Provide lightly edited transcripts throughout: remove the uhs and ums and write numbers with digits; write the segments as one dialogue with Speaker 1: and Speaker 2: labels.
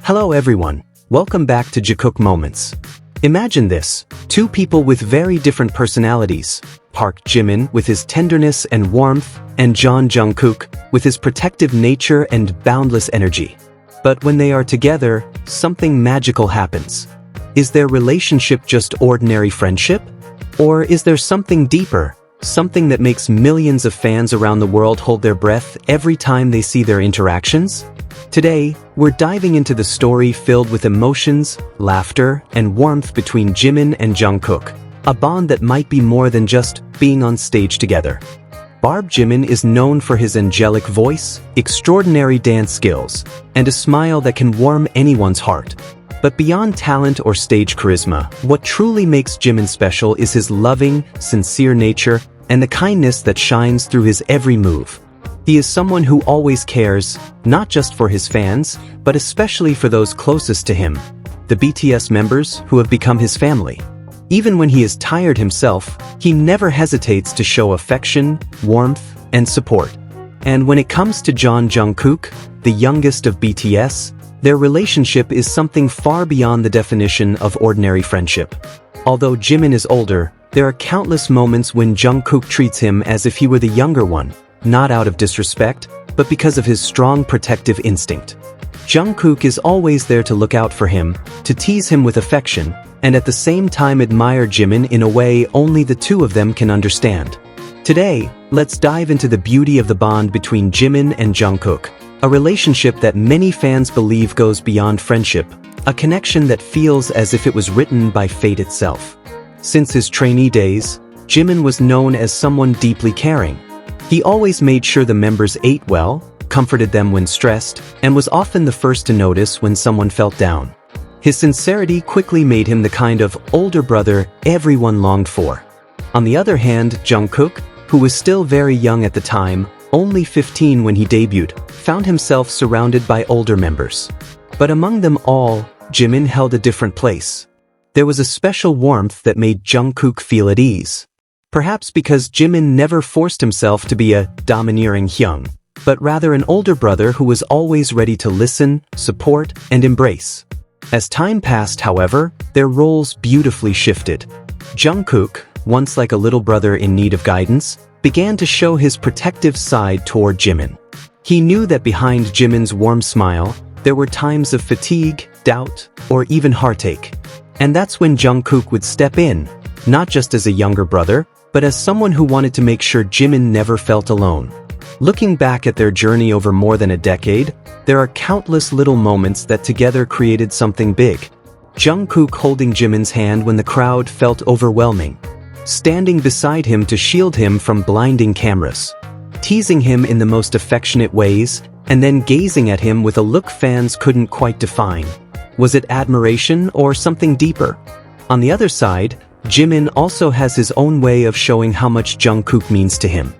Speaker 1: Hello everyone, welcome back to Jikook Moments. Imagine this, two people with very different personalities. Park Jimin with his tenderness and warmth, and Jeon Jungkook with his protective nature and boundless energy. But when they are together, something magical happens. Is their relationship just ordinary friendship? Or is there something deeper, something that makes millions of fans around the world hold their breath every time they see their interactions? Today, we're diving into the story filled with emotions, laughter, and warmth between Jimin and Jungkook, a bond that might be more than just being on stage together. Jimin is known for his angelic voice, extraordinary dance skills, and a smile that can warm anyone's heart. But beyond talent or stage charisma, what truly makes Jimin special is his loving, sincere nature and the kindness that shines through his every move. He is someone who always cares, not just for his fans, but especially for those closest to him, the BTS members who have become his family. Even when he is tired himself, he never hesitates to show affection, warmth, and support. And when it comes to Jeon Jungkook, the youngest of BTS, their relationship is something far beyond the definition of ordinary friendship. Although Jimin is older, there are countless moments when Jungkook treats him as if he were the younger one, not out of disrespect, but because of his strong protective instinct. Jungkook is always there to look out for him, to tease him with affection, and at the same time admire Jimin in a way only the two of them can understand. Today, let's dive into the beauty of the bond between Jimin and Jungkook, a relationship that many fans believe goes beyond friendship, a connection that feels as if it was written by fate itself. Since his trainee days, Jimin was known as someone deeply caring. He always made sure the members ate well, comforted them when stressed, and was often the first to notice when someone felt down. His sincerity quickly made him the kind of older brother everyone longed for. On the other hand, Jungkook, who was still very young at the time, only 15 when he debuted, found himself surrounded by older members. But among them all, Jimin held a different place. There was a special warmth that made Jungkook feel at ease. Perhaps because Jimin never forced himself to be a domineering hyung, but rather an older brother who was always ready to listen, support, and embrace. As time passed, however, their roles beautifully shifted. Jungkook, once like a little brother in need of guidance, began to show his protective side toward Jimin. He knew that behind Jimin's warm smile, there were times of fatigue, doubt, or even heartache. And that's when Jungkook would step in, not just as a younger brother, but as someone who wanted to make sure Jimin never felt alone. Looking back at their journey over more than a decade, there are countless little moments that together created something big. Jungkook holding Jimin's hand when the crowd felt overwhelming, standing beside him to shield him from blinding cameras, teasing him in the most affectionate ways, and then gazing at him with a look fans couldn't quite define. Was it admiration or something deeper? On the other side, Jimin also has his own way of showing how much Jungkook means to him.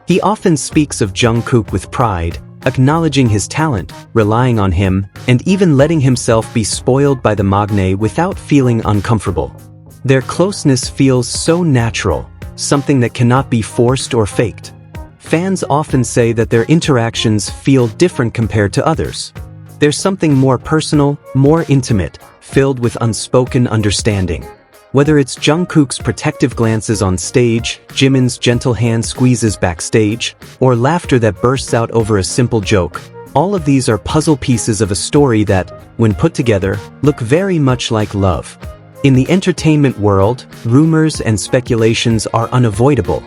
Speaker 1: He often speaks of Jungkook with pride, acknowledging his talent, relying on him, and even letting himself be spoiled by the magne without feeling uncomfortable. Their closeness feels so natural, something that cannot be forced or faked. Fans often say that their interactions feel different compared to others. There's something more personal, more intimate, filled with unspoken understanding. Whether it's Jungkook's protective glances on stage, Jimin's gentle hand squeezes backstage, or laughter that bursts out over a simple joke, all of these are puzzle pieces of a story that, when put together, look very much like love. In the entertainment world, rumors and speculations are unavoidable.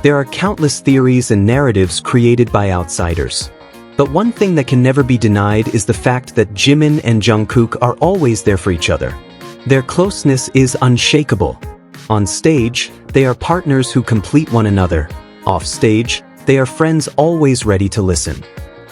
Speaker 1: There are countless theories and narratives created by outsiders. But one thing that can never be denied is the fact that Jimin and Jungkook are always there for each other. Their closeness is unshakable. On stage, they are partners who complete one another. Off stage, they are friends always ready to listen.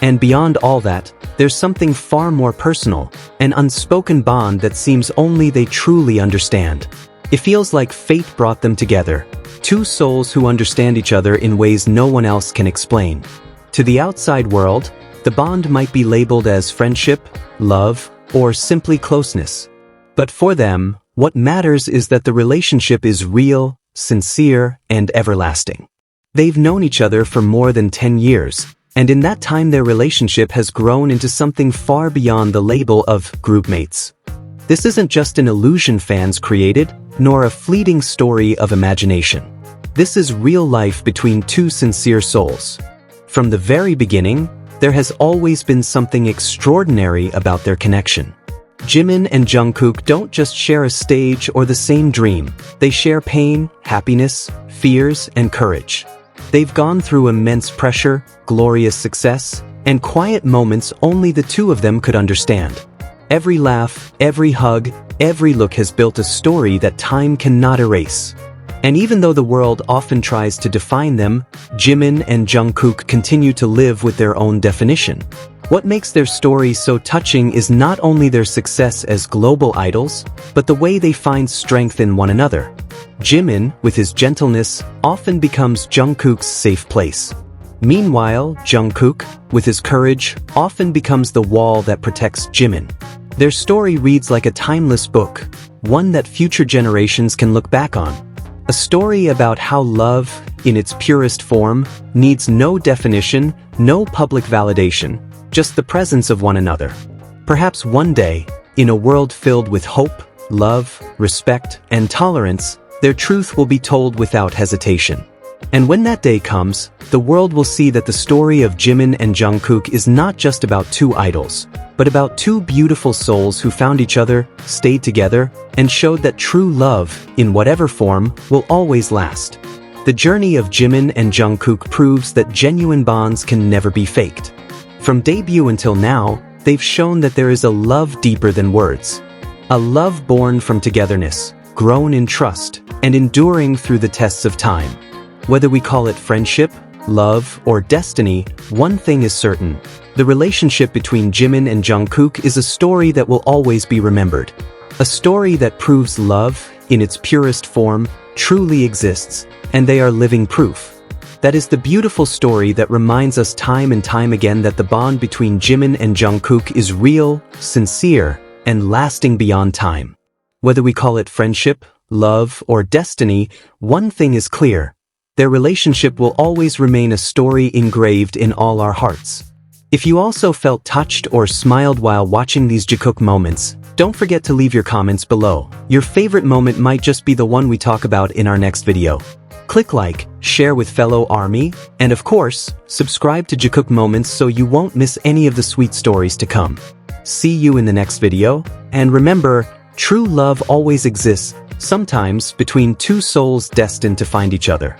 Speaker 1: And beyond all that, there's something far more personal, an unspoken bond that seems only they truly understand. It feels like fate brought them together, two souls who understand each other in ways no one else can explain. To the outside world, the bond might be labeled as friendship, love, or simply closeness. But for them, what matters is that the relationship is real, sincere, and everlasting. They've known each other for more than 10 years, And in that time their relationship has grown into something far beyond the label of groupmates. This isn't just an illusion fans created, nor a fleeting story of imagination. This is real life between two sincere souls. From the very beginning, there has always been something extraordinary about their connection. Jimin and Jungkook don't just share a stage or the same dream, they share pain, happiness, fears, and courage. They've gone through immense pressure, glorious success, and quiet moments only the two of them could understand. Every laugh, every hug, every look has built a story that time cannot erase. And even though the world often tries to define them, Jimin and Jungkook continue to live with their own definition. What makes their story so touching is not only their success as global idols, but the way they find strength in one another. Jimin, with his gentleness, often becomes Jungkook's safe place. Meanwhile, Jungkook, with his courage, often becomes the wall that protects Jimin. Their story reads like a timeless book, one that future generations can look back on. A story about how love, in its purest form, needs no definition, no public validation, just the presence of one another. Perhaps one day, in a world filled with hope, love, respect, and tolerance, their truth will be told without hesitation. And when that day comes, the world will see that the story of Jimin and Jungkook is not just about two idols, but about two beautiful souls who found each other, stayed together, and showed that true love, in whatever form, will always last. The journey of Jimin and Jungkook proves that genuine bonds can never be faked. From debut until now, they've shown that there is a love deeper than words. A love born from togetherness, grown in trust, and enduring through the tests of time. Whether we call it friendship, love, or destiny, one thing is certain. The relationship between Jimin and Jungkook is a story that will always be remembered. A story that proves love, in its purest form, truly exists, and they are living proof. That is the beautiful story that reminds us time and time again that the bond between Jimin and Jungkook is real, sincere, and lasting beyond time. Whether we call it friendship, love, or destiny, one thing is clear. Their relationship will always remain a story engraved in all our hearts. If you also felt touched or smiled while watching these Jikook moments, don't forget to leave your comments below. Your favorite moment might just be the one we talk about in our next video. Click like, share with fellow ARMY, and of course, subscribe to Jikook Moments so you won't miss any of the sweet stories to come. See you in the next video, and remember, true love always exists, sometimes between two souls destined to find each other.